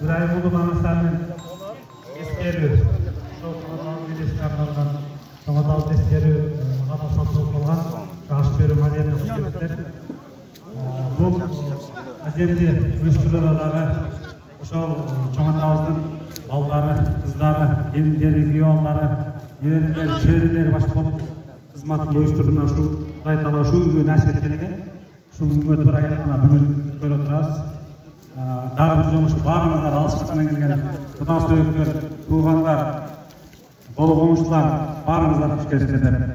Ибраимулы Мамасалын ескерүү, Чоңотал ескерүү катышуучу болгон аш берүү маданий кызматтар. Бул аденди уюштуруулардагы ошол Чоңоталдын балдары, кыздары, келиндери, күйөөлөрү, неберелери, чөйрөлөрү башка болуп кызматын уюштурууна ушул айталы ушул күнгө насип эткен экен. Ушул күнгө туура келгенде бүгүн көрүп турабыз. Дагы биз ошо баарыңыздар алыстан келген кудасөйүктөр, туугандар, боло комушулар баарыңыздар туш келиңиздер деп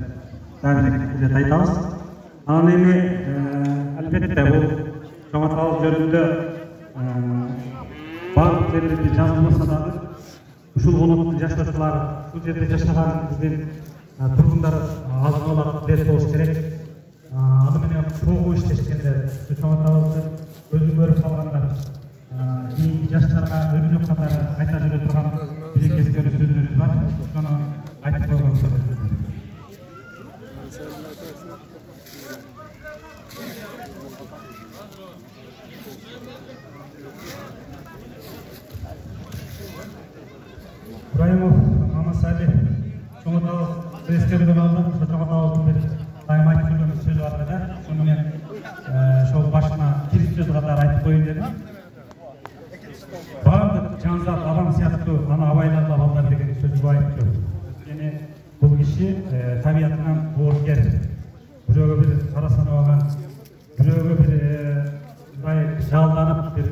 табирик айтабыз. Анан эми албетте бул Чоңотал жөнүндө барлык жерлерде жазылмаса дагы ушул конуттун жашоочулары, ушул жерде жашаган биздин тургундар алдын-ала билет болуш керек. Аны менен чогуу иштешкендер, Чоңоталды өзү көрүп калгандар, кийинки жаштарга өнүгүү катары айта жүрө турган бир ескертүү сөзүбүз бар. Ошону айтып койгонбуз. Ибраимов Мамасали Чоңотал ескертүүдөн алдым. Ошо Чоңоталдын бир дайым айтып жүргөн сөзү бар да. Ошону мен ошол башына кирип сөз катары айтып коеюн дедим. Бардык жанзат адам сыяктуу аны абайларлап алдар деген сөзү айтып жүр. Өйткөнү бул киши табиятынан боорукер, бирөөгө бир карасанабаган, бирөөгө бир мындай жалданып бир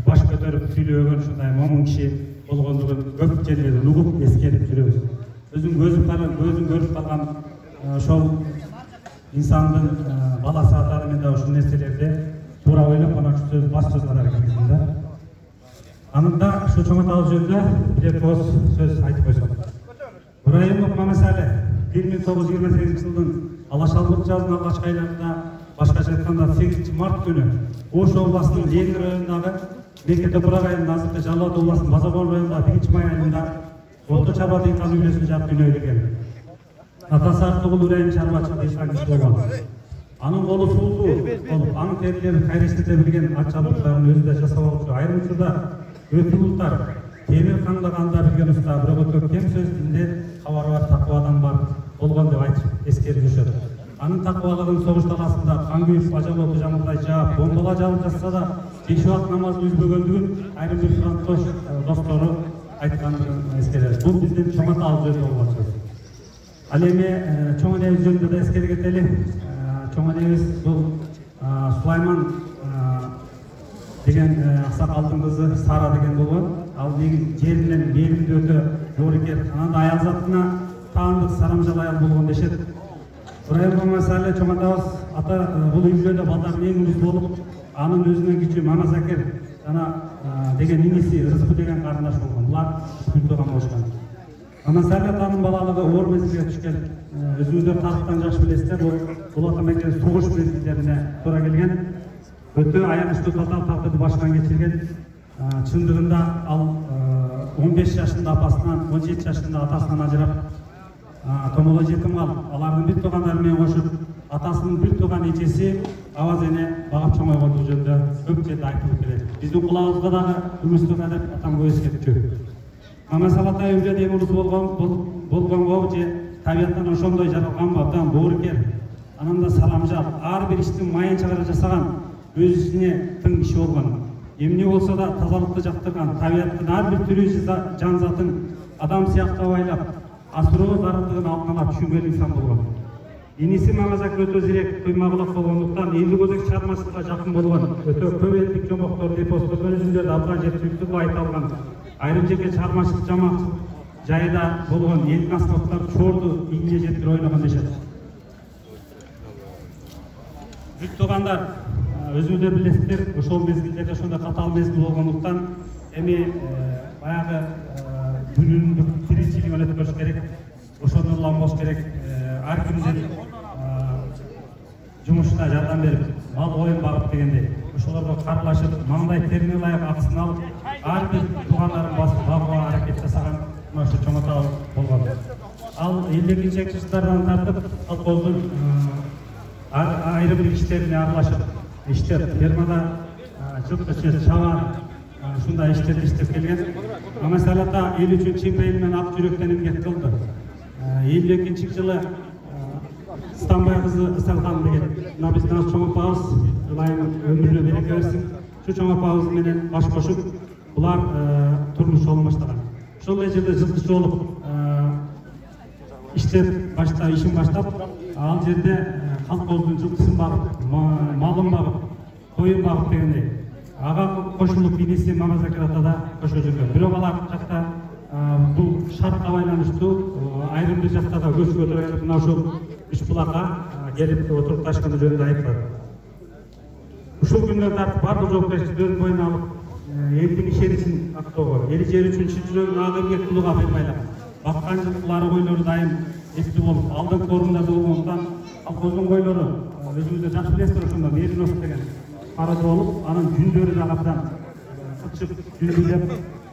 баш көтөрүп сүйлөгөн ушундай момун киши болгондугун көп жерлерден угуп эскерип жүрөбүз. Көзүн көрүп калган ошол инсандын баласы катары мен да ушул нерселерди туура ойлоп анан сөз баш сөз катары киргиздим да. Анында ушу Чоңотал жөнүндө бир ооз сөз айтып койсом. Ибраимов Мамасали 1928 жылдын Алашалбырт жазынын алгачкы айларында, башкача айтканда 8 март күнү Ош областынын Ленин районундагы Мекке-Топурак айылында азыркы Жалал ат областынын Базагон районундагы 1 май айында Отто чарба дыйкан үйлөсүндө жатып дүнүйгө келген. Атасы Артугул Ибраим чарбачы дыйкан киши болгон. Анын колу сулуу болуп, анын терилери кайресте билген ат чабуулуктарын өзү да жасап алчу. Айрым учурда өтүү улуттар темир каңдаганда билген уста, бирок кем сөз динде кабары бар, такыбадан бар болгон деп айтып эскерип жүрүшөт. Анын такыбалыгын согуш таласында кан күйүп, ажалоо жамырдай жаап, бомбала жабып жатса да, кеш убакыт намазын үзбөгөндүгүн айрым бир фронттош достору айткандыгын эскеребиз. Бул биздин Чоңотал жөнүндө болгон сөз. Ал эми чоң энебиз жөнүндө да эскере кетели. Чоң энебиз бул Сулайман деген аксакалдын кызы Сара деген болгон. Ал жеринен мээлимди өтө жоорукер, анан да аял затына таандык сарамжал аял болгон дешет. Ибраимов Мамасали Чоңотабыз ата бул үй бүлөдө балдардын эң үлүсү болуп, анын өзүнөн кичүү Мамазакер жана деген иниси Рызкы деген карындаш болгон. Булар күн тууган болушкан. Мамасали атанын балалыгы оор мезгилге түшкөн. Өзүңүздөр тарыхтан жакшы билесиздер, бул ата мекен согуш мезгилдерине туура келген. Өтө аянычтуу татаал тагдырды башынан кечирген. Чындыгында ал 15 жашында апасынан, 17 жашында атасынан ажырап, томоло жетим калып, алардын бир туугандары менен кошуп, атасынын бир тууган эжеси абаз эне багып чоңойгондугу жөнүндө көп жерде айтылып келет. Биздин кулагыбызга дагы үмүстүн деп атам кой эскертчү. Мамасали ата үй бүлөдө эң улуусу болгонго же табияттан ошондой жаралганбы, абдан боорукер, анан да саламжал, ар бир иштин майын чыгара жасаган, өз ишине тың киши болгон. Эмне болсо да тазалыкты жактырган, табияттын ар бир тирүү жан затын адам сыяктуу абайлап, асыроо зарылдыгын алдын ала түшүнгөн инсан болгон. Иниси Мамазакер өтө зирек, кыйма кулак болгондуктан элдик өзек чыгармачылыкка жакын болгон. Өтө көп элдик жомоктор, эпостор өзүндөрдө абдан жетиштүү айта алган. Айрым жерге чыгармачылык жамаат жайда болгон элдин аспаптар чорду ийне жеткире ойногон дешет. Бүт туугандар, өзүңүздөр билесиздер, ошол мезгилдерде ошондой катаал мезгил болгондуктан эми баягы күнүндүк тиричилигин өткөрүш керек, ошондон уланбош керек. Ар кимдин жумушуна жардам берип, мал коюн багып дегендей, ошолорго каралашып, маңдай терине ылайык акысын алып, ар бир туугандарын басып багууга аракет жасаган ушу Чоңотал болгон. Ал 52 жылдардан тартып колхоздун айрым бир иштерине аралашып иштеп, фермада жылкычы, чабан, ушундай иштерди иштеп келген. Маселада 53-чы менен ак жүрөктөн эмгек кылды. 52-нчи жылы Стамбай кызы Исалхан деген мына биздин аш чоң апабыз Ылайым өмүрүнө береке берсин. Şu чоң апабыз менен баш кошуп булар турмуш жолун баштаган. Ошол жерде жылкычы болуп иштеп ишин баштап, ал жерде колхоздун жылкысын багып, малын багып, коюн багып дегендей. Ага кошулуп инеси Мамазакир ата да кошо жүргөн. Бирок алар жакта бул шартка байланыштуу айрым бир жакта да көз көтөрүп мына ушул үч булакка келип отуруп ташканы жөнүндө айткан. Ушул күндөрдө тартып бардык жоопкерчиликтин боюна алып, элдин ишеничин актоого, эл жер үчүн жүрөгүн ак эмгек кылууга бермайлап, баккан жылкылары койлору дайым эсти болуп, алдыңкы орунда болгондуктан колхоздун койлору өзүңүздөр жакшы билесиздер ошондо Меринов деген парады болуп, анын жүндөрү да абдан ычык жүндүү деп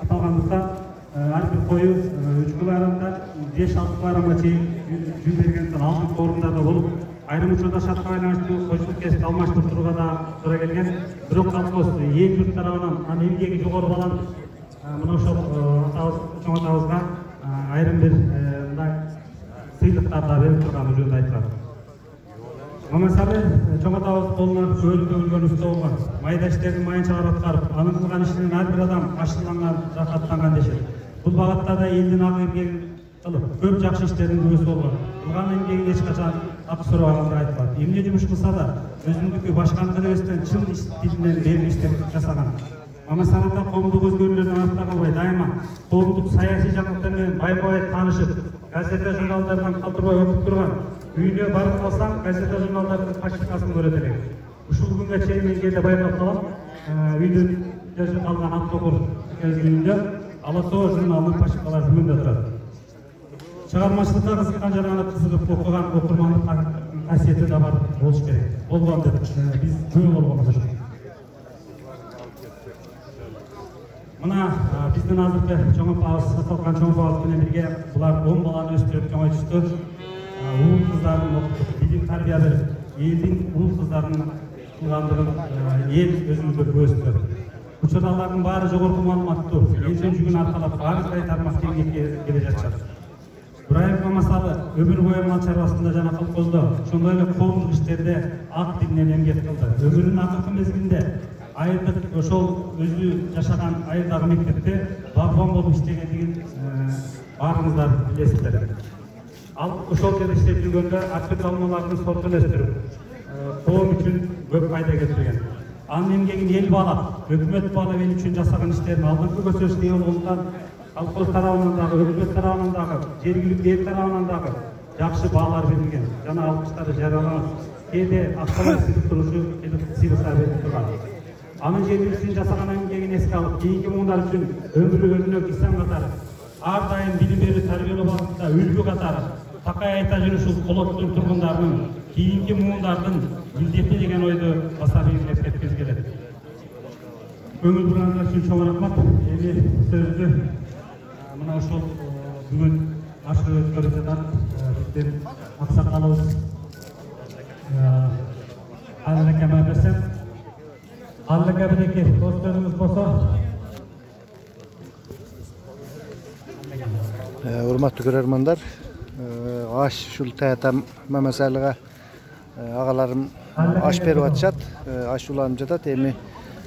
аталгандыктан ар бир кою 3 кыларында 5-6 кыларга чейин жүн бергендиктен алдыңкы орундарда болуп, айрым учурда шартка байланыштуу койчулук кесип алмаштырып турууга да туура келген. Бирок колхоз эл журт тарабынан анын эмгеги жогору баланып, мына ошол атабыз, чоң атабызга айрым бир мындай сыйлыктар да берип турганы жөнүндө айтылат. Мамасалы чоң атабыз колунан өлгөн уста болгон. Майда иштердин майын чыгарып аткарып, анын кылган ишинен ар бир адам ашырланган, рахаттанган дешет. Бул багытта да элдин ак эмгегин кылып, көп жакшы иштердин күбөсү болгон. Кылган эмгегин эч качан акы сурабагандар айтылат. Эмне жумуш кылса да өзүндүкү башканыкы эместен чын дилинен берип иштеп жасаган. Мамасалыда коомдук өзгөрүүлөрдөн артта калбай, дайыма коомдук саясий жаңылыктар менен байбай таанышып, газета журналдардан калтырбай окуп турган. Үйүнө барып калсаң, газета журналдардын пачкасын көрөт элек. Ушул күнгө чейин мен кээде байкап калам, үйдөн жазып калган автокур кезинде Ала Тоо журналынын пачкалары бүгүндө турат. Чыгармачылыкка кызыккан жана аны кызыгып окуган окурмандык касиети да бар болуш керек. Болгон деп биз күбө болгонбуз. Мына биздин азыркы чоң апабыз, аталган чоң апабыз менен бирге булар 10 баланы өстүрүп чоңойтушту. Уул кыздарын окутуп, билим тарбия берип, элдин уул кыздарын кылгандыгын эл өзүмүздө көрсөттү. Учурлардын баары жогорку маалыматтуу, элдин жүгүн аркалап ар кандай тармакта эмгекке келе жатышат. Ибраев Мамасалы өмүр бою мал чарбасында жана колхоздо, ошондой эле коомдук иштерде ак дилинен эмгек кылды. Өмүрүнүн акыркы мезгилинде айылдык ошол өзү жашаган айылдагы мектепте багбан болуп иштегендигин баарыңыздар билесиздер. Ал ошол жерде иштеп жүргөндө артык алмалардын сортун өстүрүп, коом үчүн көп пайда келтирген. Анын эмгегин эл баалап, өкмөт баалап эл үчүн жасаган иштерин алдыңкы көчөрүшкө ээ болгондуктан колхоз тарабынан дагы, өкмөт тарабынан дагы, жергиликтүү эл тарабынан дагы жакшы баалар берилген. Жана алкыштары жараланып, кээде акчалай сыйлык турушу сыйлыктар берип турган. Анын жергиликтүү жасаган эмгегин эске алып, кийинки муундар үчүн өмүрү өнүгө кисем катары, ар дайым билим берүү тарбиялоо багытында үлгү катары такай айта жүрүшүп колоттун тургундарынын кийинки муундардын милдети деген ойду баса белгилеп кеткиз келет. Көңүл бурандар үчүн чоң рахмат. Эми сөздү мына ошол бүгүн ашык өткөрүп жатат биздин аксакалыбыз Аллекеме берсем. Аллекемедеки досторубуз болсо урматтуу көрөрмандар, аш ушул таятам Мамасалыга агаларым аш берип атышат, аш уланып жатат. Эми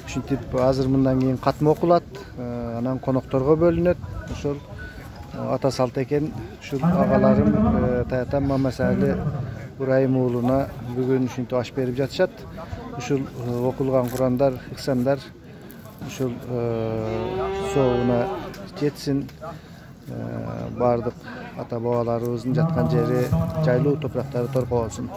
ушинтип азыр мындан кийин катма окулат, анан конокторго бөлүнөт. Ошол ата салт экен. Ушул агаларым таятам Мамасалы Ибраим уулуна бүгүн ушинтип аш берип жатышат. Ушул окулган Курандар, ыксандар ушул соогуна жетсин. Бардык ата бабаларыбыздын жаткан жери жайлуу топурактары торко болсун.